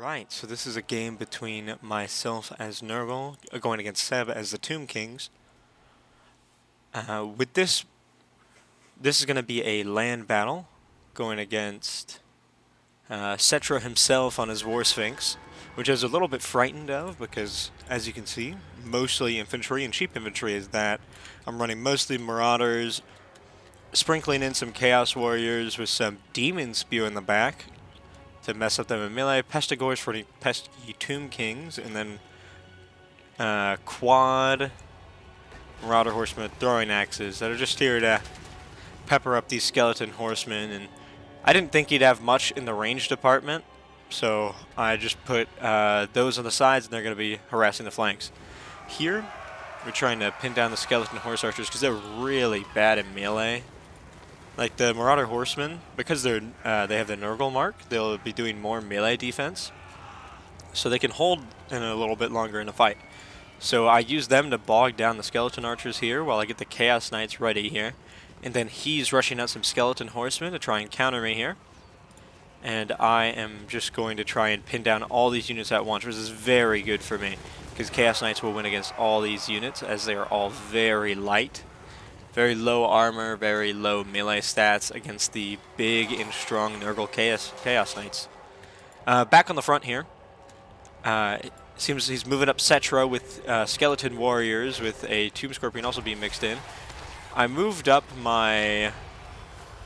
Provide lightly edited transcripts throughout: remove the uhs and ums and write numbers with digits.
Alright, so this is a game between myself as Nurgle going against Seb as the Tomb Kings. With this is going to be a land battle going against Settra himself on his War Sphinx, which I was a little bit frightened of because, as you can see, mostly infantry and cheap infantry is that. I'm running mostly Marauders, sprinkling in some Chaos Warriors with some Demon Spew in the back to mess up them in melee, Pestigores for the pesky Tomb Kings, and then quad Marauder Horsemen with throwing axes that are just here to pepper up these skeleton horsemen. And I didn't think he'd have much in the range department, so I just put those on the sides, and they're going to be harassing the flanks. Here, we're trying to pin down the skeleton horse archers because they're really bad in melee. Like the Marauder Horsemen, because they have the Nurgle mark, they'll be doing more melee defense, so they can hold in a little bit longer in a fight. So I use them to bog down the skeleton archers here while I get the Chaos Knights ready here, and then he's rushing out some skeleton horsemen to try and counter me here. And I am just going to try and pin down all these units at once, which is very good for me, because Chaos Knights will win against all these units as they are all very light. Very low armor, very low melee stats against the big and strong Nurgle Chaos Knights. Back on the front here, it seems he's moving up Settra with Skeleton Warriors with a Tomb Scorpion also being mixed in. I moved up my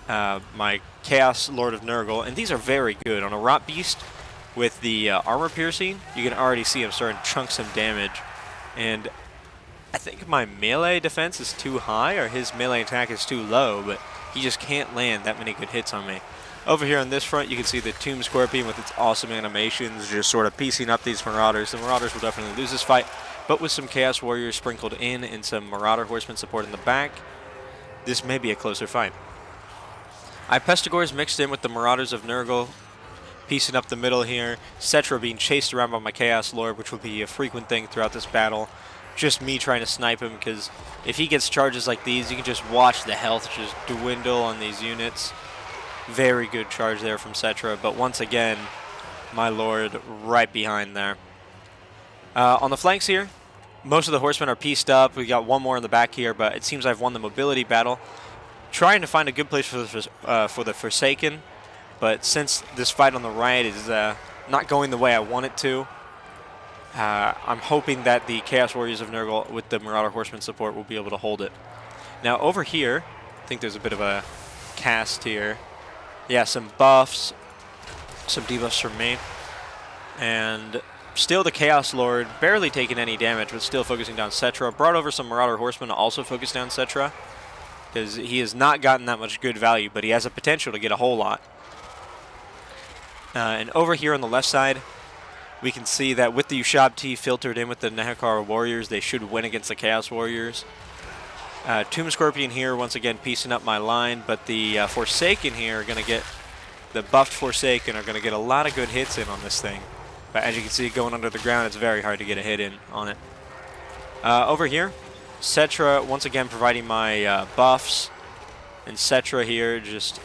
my Chaos Lord of Nurgle, and these are very good. On a Rot Beast with the armor piercing, you can already see him starting to chunk some damage. And I think my melee defense is too high, or his melee attack is too low, but he just can't land that many good hits on me. Over here on this front, you can see the Tomb Scorpion with its awesome animations just sort of piecing up these Marauders. The Marauders will definitely lose this fight, but with some Chaos Warriors sprinkled in and some Marauder Horsemen support in the back, this may be a closer fight. I have Pestigores mixed in with the Marauders of Nurgle, piecing up the middle here. Settra being chased around by my Chaos Lord, which will be a frequent thing throughout this battle. Just me trying to snipe him, because if he gets charges like these, you can just watch the health just dwindle on these units. Very good charge there from Settra, but once again, my Lord right behind there. On the flanks here, most of the horsemen are pieced up. We got one more in the back here, but it seems I've won the mobility battle. Trying to find a good place for the Forsaken, but since this fight on the right is not going the way I want it to, I'm hoping that the Chaos Warriors of Nurgle with the Marauder Horseman support will be able to hold it. Now over here, I think there's a bit of a cast here. Yeah, some buffs, some debuffs from me. And still the Chaos Lord, barely taking any damage, but still focusing down Settra. Brought over some Marauder Horsemen to also focus down Settra, because he has not gotten that much good value, but he has a potential to get a whole lot. And over here on the left side, we can see that with the Ushabti filtered in with the Nehekar Warriors, they should win against the Chaos Warriors. Tomb Scorpion here, once again, piecing up my line, but the Forsaken here are going to get, the buffed Forsaken are going to get a lot of good hits in on this thing. But as you can see, going under the ground, it's very hard to get a hit in on it. Over here, Settra, once again, providing my buffs. And Settra here just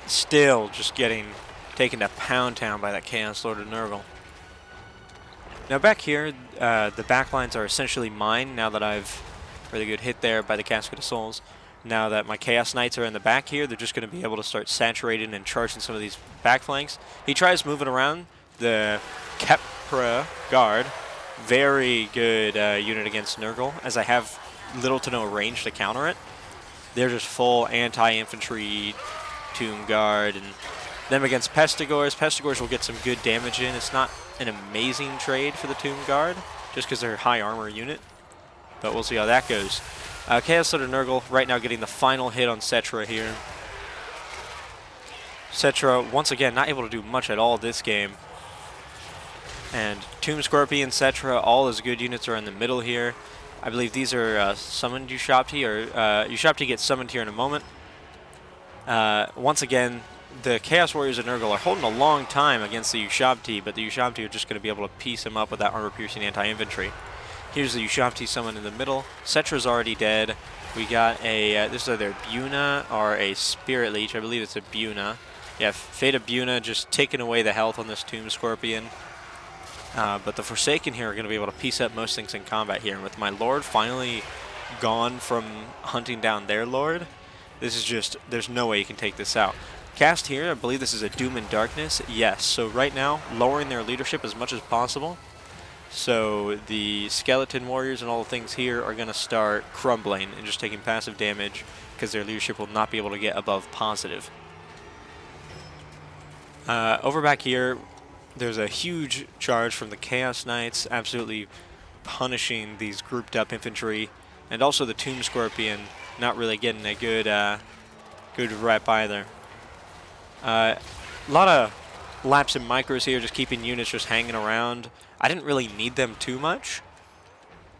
still just getting taken to Pound Town by that Chaos Lord of Nurgle. Now back here, the backlines are essentially mine now that I've really good hit there by the Casket of Souls. Now that my Chaos Knights are in the back here, they're just going to be able to start saturating and charging some of these back flanks. He tries moving around the Kepra Guard. Very good unit against Nurgle, as I have little to no range to counter it. They're just full anti-infantry Tomb Guard, and them against Pestigores. Pestigores will get some good damage in. It's not an amazing trade for the Tomb Guard, just because they're a high armor unit, but we'll see how that goes. Chaos Lord of Nurgle right now getting the final hit on Settra here. Settra, once again, not able to do much at all this game. And Tomb Scorpion, Settra, all his good units are in the middle here. I believe these are summoned Ushabti, or Ushabti gets summoned here in a moment. Once again, the Chaos Warriors of Nurgle are holding a long time against the Ushabti, but the Ushabti are just going to be able to piece him up with that armor-piercing anti-infantry. Here's the Ushabti summoned in the middle. Settra's already dead. We got a, this is either Buna or a Spirit Leech. I believe it's a Buna. Yeah, Fate of Buna just taking away the health on this Tomb Scorpion. But the Forsaken here are going to be able to piece up most things in combat here. And with my Lord finally gone from hunting down their Lord, this is just, there's no way you can take this out. Cast here, I believe this is a Doom and Darkness. Yes, so right now, lowering their leadership as much as possible. So the Skeleton Warriors and all the things here are going to start crumbling and just taking passive damage because their leadership will not be able to get above positive. Over back here, there's a huge charge from the Chaos Knights, absolutely punishing these grouped up infantry, and also the Tomb Scorpion not really getting a good good rep either. A lot of laps and micros here, just keeping units just hanging around. I didn't really need them too much,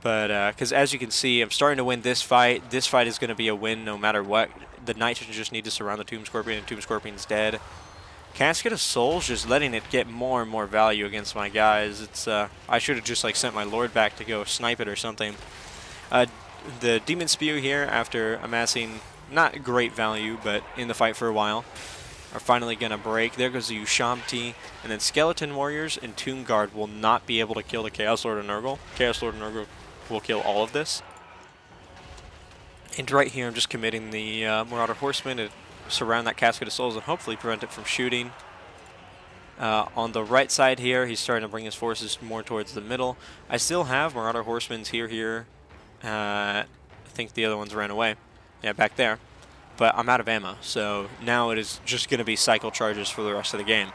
but because as you can see, I'm starting to win this fight. This fight is going to be a win no matter what. The Knights just need to surround the Tomb Scorpion, and Tomb Scorpion's dead. Casket of Souls, just letting it get more and more value against my guys. It's I should have just like sent my Lord back to go snipe it or something. The Demon Spew here, after amassing not great value, but in the fight for a while, are finally going to break. There goes the Ushabti, and then Skeleton Warriors and Tomb Guard will not be able to kill the Chaos Lord of Nurgle. Chaos Lord of Nurgle will kill all of this. And right here, I'm just committing the Marauder Horseman to surround that Casket of Souls and hopefully prevent it from shooting. On the right side here, he's starting to bring his forces more towards the middle. I still have Marauder Horsemen's here. I think the other ones ran away. Yeah, back there. But I'm out of ammo, so now it is just going to be cycle charges for the rest of the game.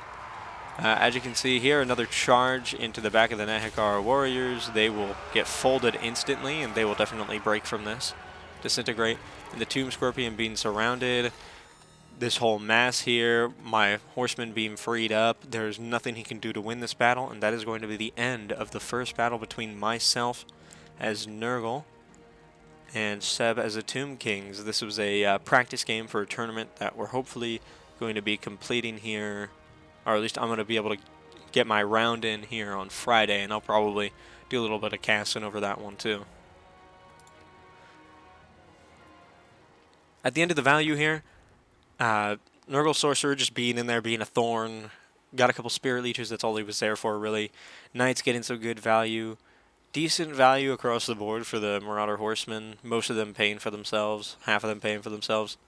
As you can see here, another charge into the back of the Nehekar Warriors. They will get folded instantly, and they will definitely break from this. Disintegrate. And the Tomb Scorpion being surrounded. This whole mass here, my horseman being freed up, there's nothing he can do to win this battle, and that is going to be the end of the first battle between myself as Nurgle and Seb as the Tomb Kings. This was a practice game for a tournament that we're hopefully going to be completing here, or at least I'm going to be able to get my round in here on Friday, and I'll probably do a little bit of casting over that one too. At the end of the value here, Nurgle Sorcerer just being in there, being a thorn. Got a couple Spirit Leeches, that's all he was there for, really. Knights getting some good value. Decent value across the board for the Marauder Horsemen. Most of them paying for themselves, half of them paying for themselves.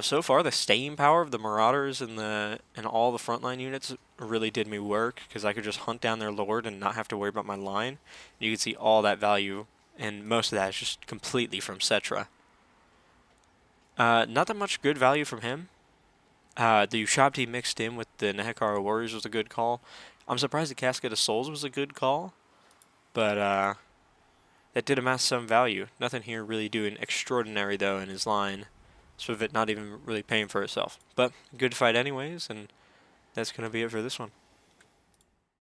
So far, the staying power of the Marauders and all the frontline units really did me work, because I could just hunt down their Lord and not have to worry about my line. You can see all that value, and most of that is just completely from Settra. Not that much good value from him. The Ushabti mixed in with the Nehekar Warriors was a good call. I'm surprised the Casket of Souls was a good call, but that did amass some value. Nothing here really doing extraordinary, though, in his line. So of it not even really paying for itself. But good fight anyways, and that's going to be it for this one.